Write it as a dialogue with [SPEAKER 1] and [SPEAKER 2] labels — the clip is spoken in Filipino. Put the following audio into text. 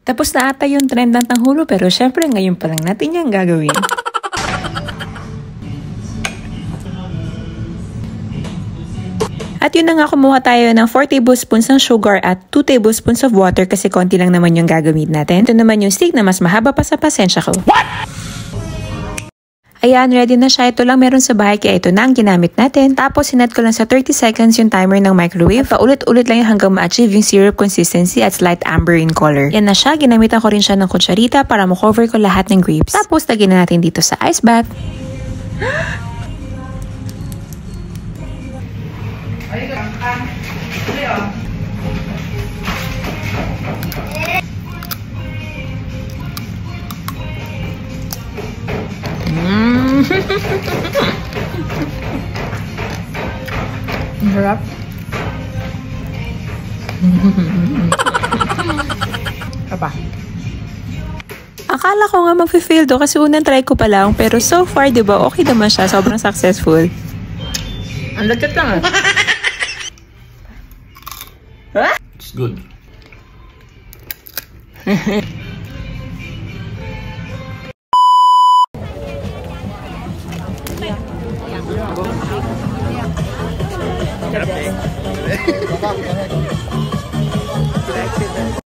[SPEAKER 1] Tapos na ata yung trend ng tanghulo pero syempre ngayon pa lang natin yan gagawin. At yun na nga, kumuha tayo ng 4 tablespoons ng sugar at 2 tablespoons of water kasi konti lang naman yung gagawin natin. Ito naman yung stick na mas mahaba pa sa pasensya ko. What? Ayan, ready na siya. Ito lang meron sa bahay kaya ito na ang ginamit natin. Tapos sinet ko lang sa 30 seconds yung timer ng microwave. Paulit-ulit lang yung hanggang ma-achieve yung syrup consistency at slight amber in color. Yan na siya. Ginamitan ko rin siya ng kutsarita para ma-cover ko lahat ng grapes. Tapos lagyan na natin dito sa ice bath.
[SPEAKER 2] Ang sarap. Apa?
[SPEAKER 1] Akala ko nga mag-fail to kasi unang try ko pa lang. Pero so far, di ba, okay naman siya. Sobrang successful.
[SPEAKER 2] Ang lagkat lang ah.
[SPEAKER 3] It's good.
[SPEAKER 4] Sarap eh.